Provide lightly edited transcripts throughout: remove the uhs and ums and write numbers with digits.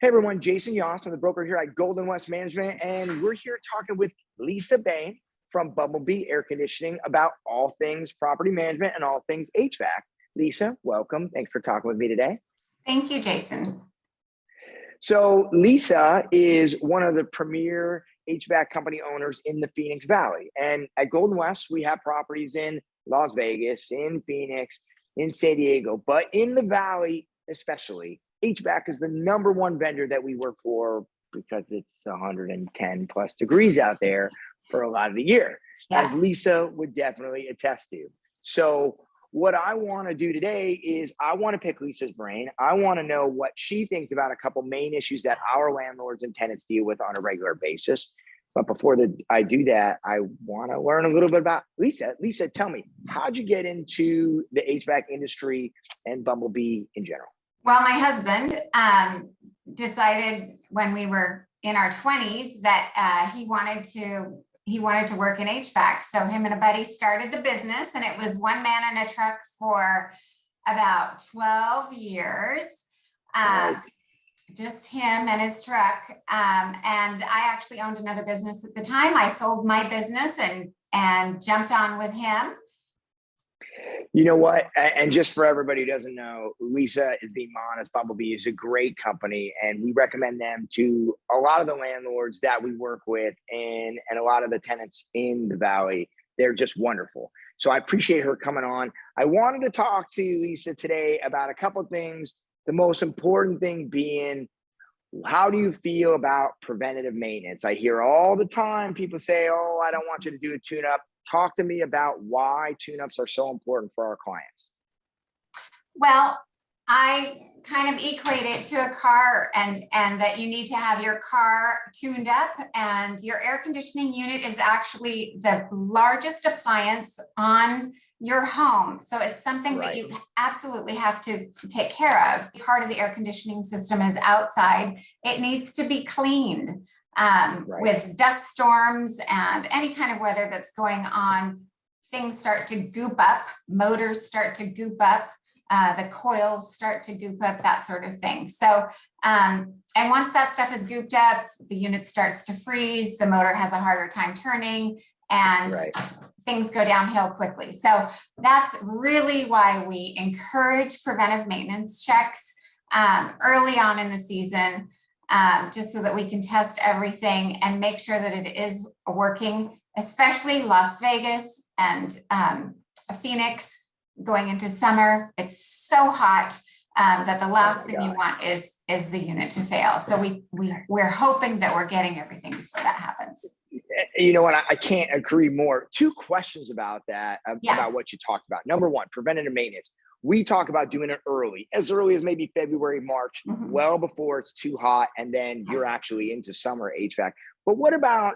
Hey everyone, Jason Yoss, I'm the broker here at GoldenWest Management, and we're here talking with Lisa Bayne from Bumblebee Air Conditioning about all things property management and all things HVAC. Lisa, welcome. Thanks for talking with me today. Thank you, Jason. So Lisa is one of the premier HVAC company owners in the Phoenix Valley. And at GoldenWest, we have properties in Las Vegas, in Phoenix, in San Diego, but in the Valley especially, HVAC is the #1 vendor that we work for because it's 110 plus degrees out there for a lot of the year, as Lisa would definitely attest to. So what I want to do today is I want to pick Lisa's brain. I want to know what she thinks about a couple main issues that our landlords and tenants deal with on a regular basis. But before I do that, I want to learn a little bit about Lisa. Lisa, tell me, how'd you get into the HVAC industry and Bumblebee in general? Well, my husband decided when we were in our 20s that he wanted to work in HVAC. So him and a buddy started the business, and it was one man in a truck for about 12 years. Nice. Just him and his truck. And I actually owned another business at the time. I sold my business and jumped on with him. You know what? And just for everybody who doesn't know, Lisa is being honest. Bumblebee is a great company, and we recommend them to a lot of the landlords that we work with and a lot of the tenants in the Valley. They're just wonderful. So I appreciate her coming on. I wanted to talk to Lisa today about a couple of things. The most important thing being, how do you feel about preventative maintenance? I hear all the time people say, oh, I don't want you to do a tune-up. Talk to me about why tune-ups are so important for our clients. Well, I kind of equate it to a car, and that you need to have your car tuned up, and your air conditioning unit is actually the largest appliance on your home. So it's something that you absolutely have to take care of. Part of the air conditioning system is outside. It needs to be cleaned. With dust storms and any kind of weather that's going on, things start to goop up, motors start to goop up, the coils start to goop up, that sort of thing. So, and once that stuff is gooped up, the unit starts to freeze, the motor has a harder time turning, and things go downhill quickly. So that's really why we encourage preventive maintenance checks early on in the season. Just so that we can test everything and make sure that it is working, especially Las Vegas and Phoenix going into summer. It's so hot that the last thing you want is the unit to fail. So we're hoping that we're getting everything before that happens. You know what? I can't agree more. Two questions about that, about what you talked about. Number one, preventative maintenance. We talk about doing it as early as maybe February, March, well before it's too hot, and then you're actually into summer HVAC. But what about,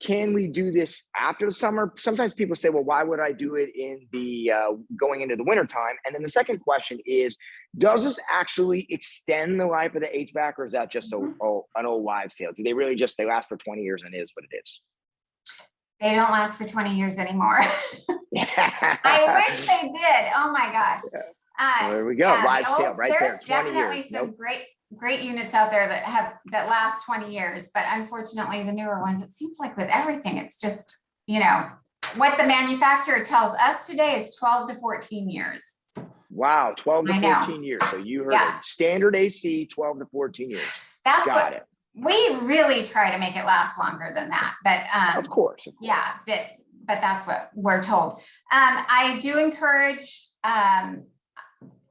can we do this after the summer? Sometimes people say, well, why would I do it in the going into the winter time? And then the second question is, does this actually extend the life of the HVAC, or is that just an old wives' tale? Do they really just, they last for 20 years and it is what it is? They don't last for 20 years anymore. I wish they did. Oh my gosh. There we go. Wives' tale right there. There's definitely some great units out there that last 20 years, but unfortunately the newer ones, it seems like with everything, it's just, you know, what the manufacturer tells us today is 12 to 14 years. Wow, 12 to 14 years. So you heard it. Standard AC, 12 to 14 years. That's Got it. We really try to make it last longer than that, but of course. Yeah, but that's what we're told. I do encourage,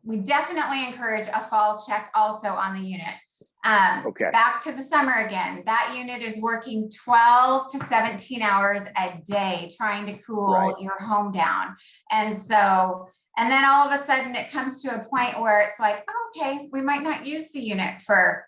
we definitely encourage a fall check also on the unit. Back to the summer again, that unit is working 12 to 17 hours a day trying to cool your home down. And so, and then all of a sudden it comes to a point where it's like, oh, okay, we might not use the unit for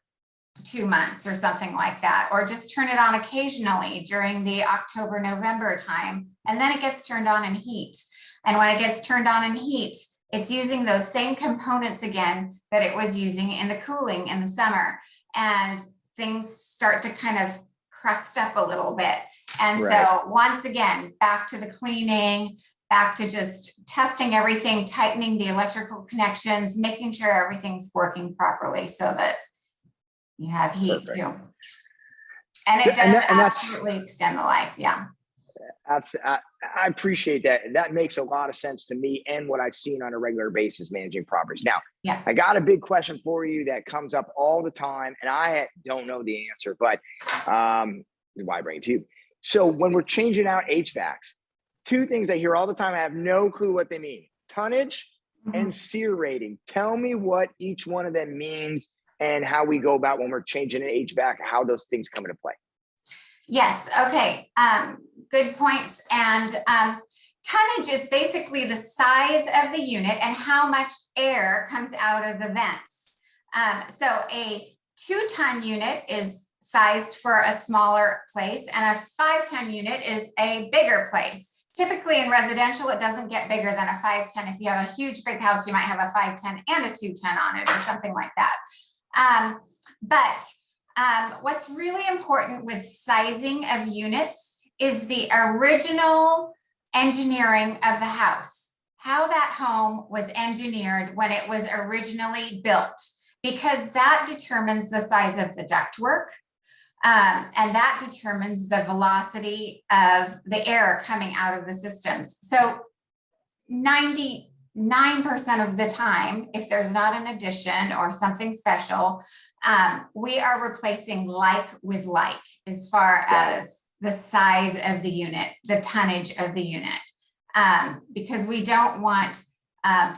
2 months or something like that, or just turn it on occasionally during the October, November time. And then it gets turned on in heat. And when it gets turned on in heat, it's using those same components again that it was using in the cooling in the summer. And things start to kind of crust up a little bit. And so once again, back to the cleaning, back to just testing everything, tightening the electrical connections, making sure everything's working properly so that You have heat Perfect. too. And it does And that's absolutely extend the life. Yeah. I appreciate that. That makes a lot of sense to me and what I've seen on a regular basis managing properties. Now, Yeah. I got a big question for you that comes up all the time, and I don't know the answer, but why bring it to you? So when we're changing out HVACs, two things I hear all the time, I have no clue what they mean: tonnage and SEER rating. Tell me what each one of them means and how we go about when we're changing an HVAC, how those things come into play. Yes. Okay. Good points. And tonnage is basically the size of the unit and how much air comes out of the vents. So a 2-ton unit is sized for a smaller place, and a 5-ton unit is a bigger place. Typically in residential, it doesn't get bigger than a 5-ton. If you have a huge big house, you might have a 5-ton and a 2-ton on it or something like that. What's really important with sizing of units is the original engineering of the house, how that home was engineered when it was originally built, because that determines the size of the ductwork, and that determines the velocity of the air coming out of the systems. So 99% of the time, if there's not an addition or something special, we are replacing like with like as far as the size of the unit, the tonnage of the unit, because we don't want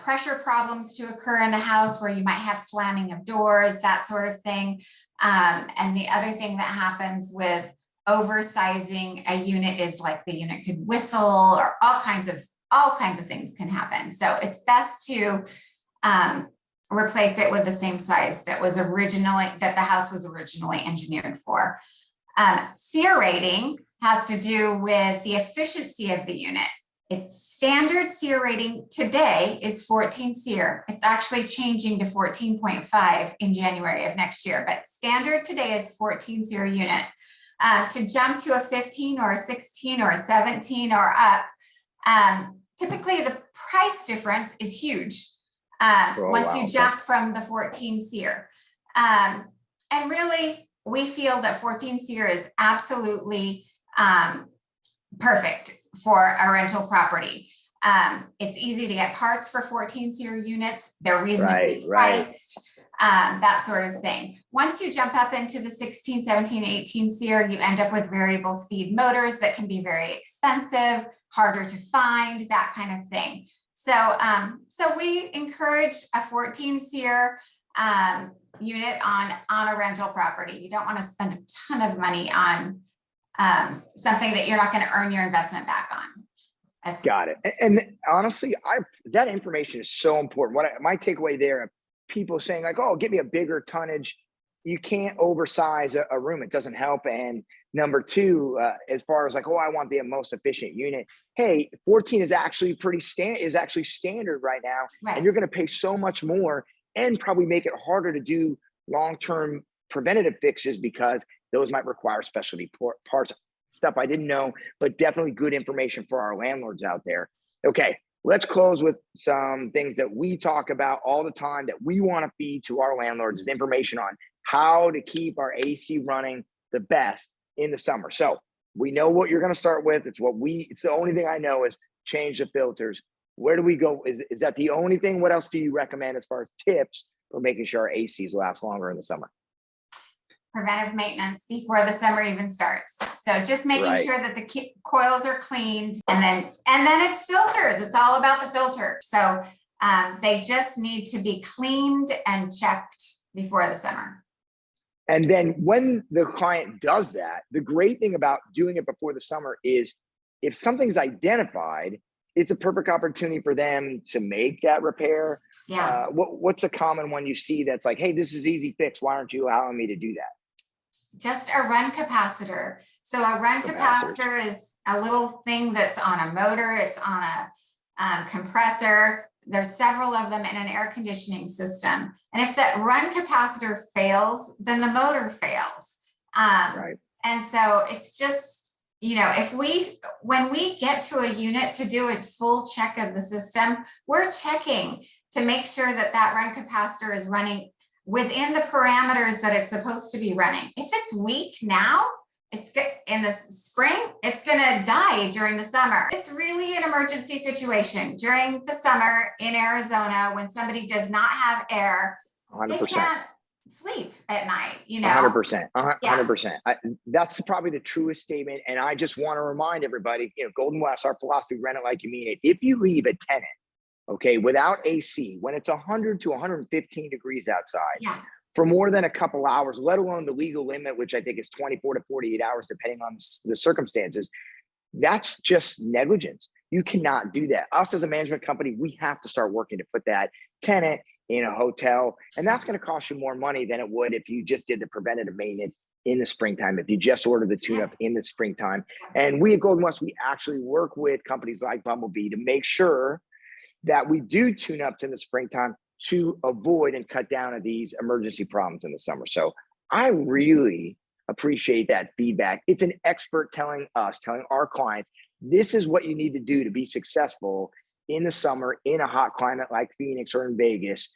pressure problems to occur in the house where you might have slamming of doors, that sort of thing. And the other thing that happens with oversizing a unit is like the unit could whistle, or all kinds of things can happen. So it's best to replace it with the same size that the house was originally engineered for. SEER rating has to do with the efficiency of the unit. Its standard SEER rating today is 14 SEER. It's actually changing to 14.5 in January of next year, but standard today is 14 SEER unit. To jump to a 15 or a 16 or a 17 or up, typically the price difference is huge once you jump from the 14 SEER. And really, we feel that 14 SEER is absolutely perfect for a rental property. It's easy to get parts for 14 SEER units. They're reasonably priced, that sort of thing. Once you jump up into the 16, 17, 18 SEER, you end up with variable speed motors that can be very expensive, harder to find, that kind of thing. So, so we encourage a 14 SEER unit on a rental property. You don't want to spend a ton of money on something that you're not going to earn your investment back on. Got it. And honestly, that information is so important. My takeaway there of people saying like, "Oh, give me a bigger tonnage." You can't oversize a room; it doesn't help. And number two, as far as like, "Oh, I want the most efficient unit." Hey, 14 is actually standard right now, and you're going to pay so much more, and probably make it harder to do long-term preventative fixes because those might require specialty parts. Stuff I didn't know, but definitely good information for our landlords out there. Okay, let's close with some things that we talk about all the time that we want to feed to our landlords is information on how to keep our AC running the best in the summer. So we know what you're going to start with. It's the only thing I know is change the filters. Where do we go? Is that the only thing? What else do you recommend as far as tips for making sure our ACs last longer in the summer? Preventive maintenance before the summer even starts. So just making sure that the coils are cleaned, and then it's filters. It's all about the filter. So they just need to be cleaned and checked before the summer. And then when the client does that, the great thing about doing it before the summer is if something's identified, it's a perfect opportunity for them to make that repair. Yeah. What's a common one you see that's like, "Hey, this is easy fix. Why aren't you allowing me to do that?" Just a run capacitor. So a run capacitor is a little thing that's on a motor. It's on a compressor. There's several of them in an air conditioning system. And if that run capacitor fails, then the motor fails. And so it's just, when we get to a unit to do a full check of the system, we're checking to make sure that run capacitor is running within the parameters that it's supposed to be running. If it's weak now, it's good in the spring, it's gonna die during the summer. It's really an emergency situation during the summer in Arizona when somebody does not have air. 100%. They can't sleep at night, you know? 100%. Yeah. 100%. That's probably the truest statement. And I just want to remind everybody, you know, GoldenWest, our philosophy, rent it like you mean it. If you leave a tenant, okay, without AC, when it's 100 to 115 degrees outside, Yeah. for more than a couple hours, let alone the legal limit, which I think is 24 to 48 hours, depending on the circumstances, that's just negligence. You cannot do that. Us as a management company, we have to start working to put that tenant in a hotel. And that's going to cost you more money than it would if you just did the preventative maintenance in the springtime, if you just ordered the tune-up in the springtime. And we at GoldenWest, we actually work with companies like Bumblebee to make sure that we do tune-ups in the springtime to avoid and cut down on these emergency problems in the summer. So I really appreciate that feedback. It's an expert telling us, telling our clients, this is what you need to do to be successful in the summer in a hot climate like Phoenix or in Vegas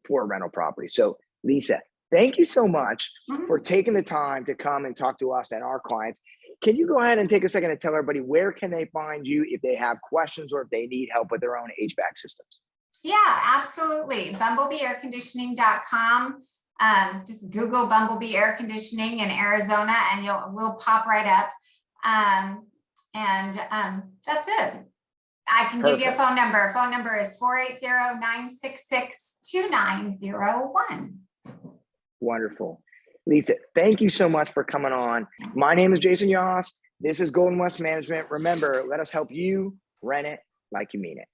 for a rental property. So Lisa, thank you so much for taking the time to come and talk to us and our clients. Can you go ahead and take a second to tell everybody where can they find you if they have questions or if they need help with their own HVAC systems? Yeah, absolutely. BumblebeeAirConditioning.com. Just Google Bumblebee Air Conditioning in Arizona and we'll pop right up. That's it. I can give you a phone number. Phone number is 480-966-2901. Wonderful. Lisa, thank you so much for coming on. My name is Jason Yost. This is GoldenWest Management. Remember, let us help you rent it like you mean it.